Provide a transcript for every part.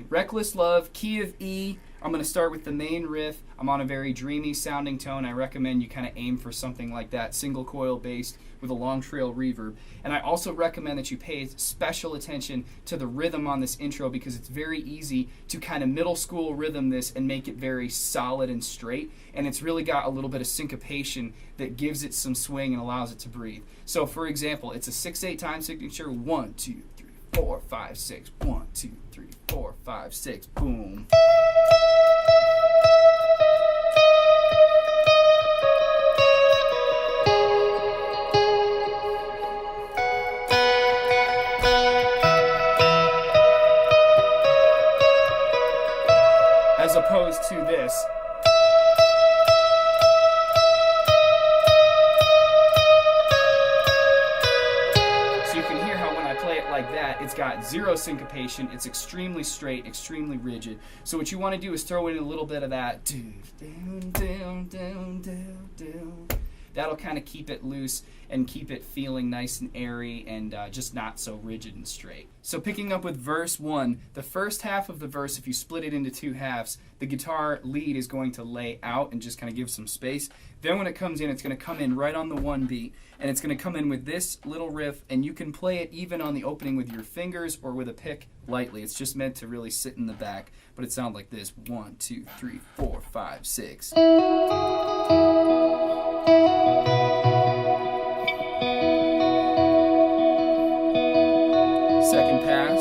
Reckless Love, key of E. I'm going to start with the main riff. I'm on a very dreamy sounding tone. I recommend you kind of aim for something like that, single coil based with a long trail reverb. And I also recommend that you pay special attention to the rhythm on this intro, because it's very easy to kind of middle school rhythm this and make it very solid and straight. And it's really got a little bit of syncopation that gives it some swing and allows it to breathe. So for example, it's a 6/8 time signature, 1, 2, 3, 4, 5, 6, 1, 2, 3, 4, 5, 6, boom. As opposed to this. So you can hear how when I play it like that, it's got zero syncopation, it's extremely straight, extremely rigid. So what you want to do is throw in a little bit of that. That'll kind of keep it loose and keep it feeling nice and airy and just not so rigid and straight. So picking up with verse 1, the first half of the verse, if you split it into two halves, the guitar lead is going to lay out and just kind of give some space. Then when it comes in, it's going to come in right on the one beat, and it's going to come in with this little riff, and you can play it even on the opening with your fingers or with a pick lightly. It's just meant to really sit in the back, but it sounds like this: 1, 2, 3, 4, 5, 6. Second pass.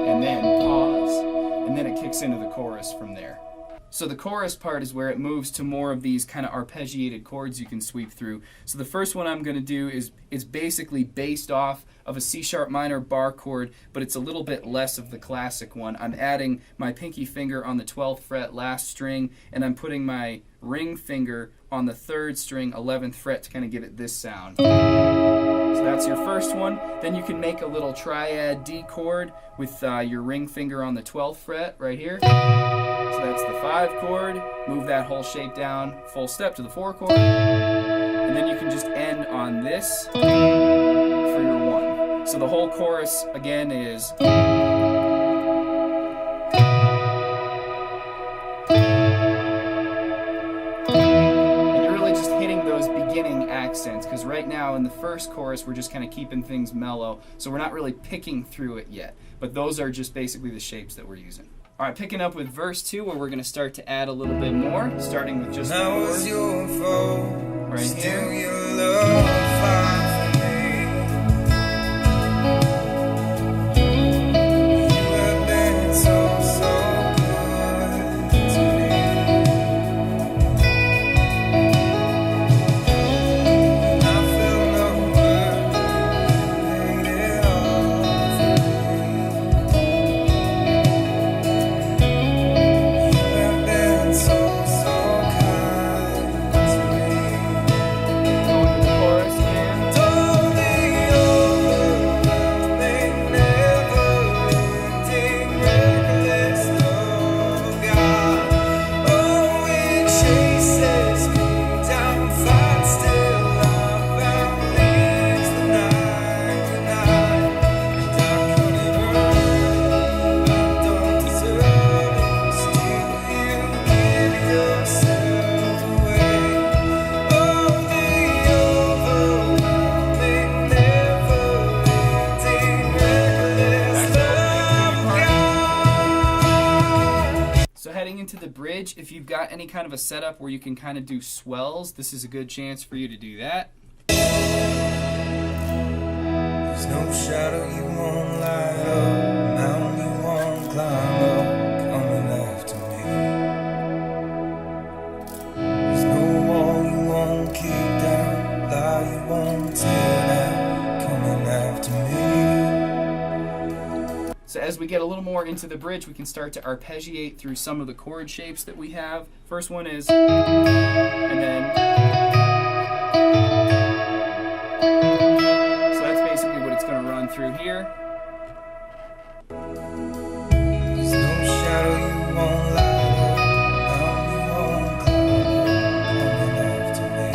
And then pause. And then it kicks into the chorus from there. So the chorus part is where it moves to more of these kind of arpeggiated chords you can sweep through. So the first one I'm going to do is basically based off of a C sharp minor bar chord, but it's a little bit less of the classic one. I'm adding my pinky finger on the 12th fret, last string, and I'm putting my ring finger on the 3rd string, 11th fret, to kind of give it this sound. So that's your first one. Then you can make a little triad D chord with your ring finger on the 12th fret right here. So that's the 5 chord. Move that whole shape down, full step to the 4 chord. And then you can just end on this for your 1. So the whole chorus again is... accents, because right now in the first chorus we're just kind of keeping things mellow, so we're not really picking through it yet, but those are just basically the shapes that we're using. Alright, picking up with verse 2, where we're going to start to add a little bit more, starting with just the chord right here. Into the bridge, if you've got any kind of a setup where you can kind of do swells, this is a good chance for you to do that. There's no shadow you won't light up, mountain you won't climb up, coming after me. There's no wall you won't keep down, lie you won't tear down, coming after me. So as we get a little more into the bridge, we can start to arpeggiate through some of the chord shapes that we have. First one is, and then, so that's basically what it's going to run through here. There's no shadow you won't light up, mountain you won't climb up, coming after me.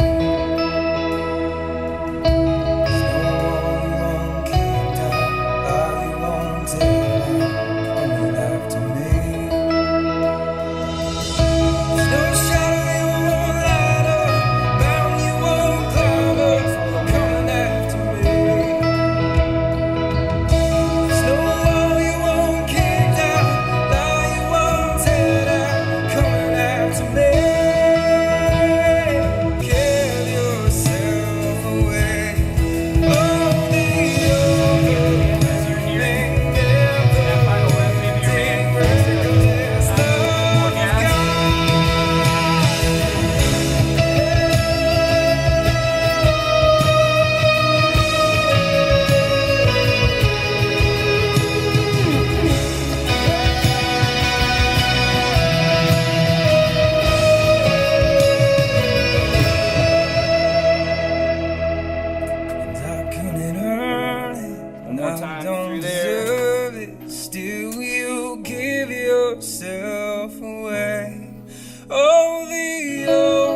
more time through there. Deserve it, still you give yourself away. Oh, the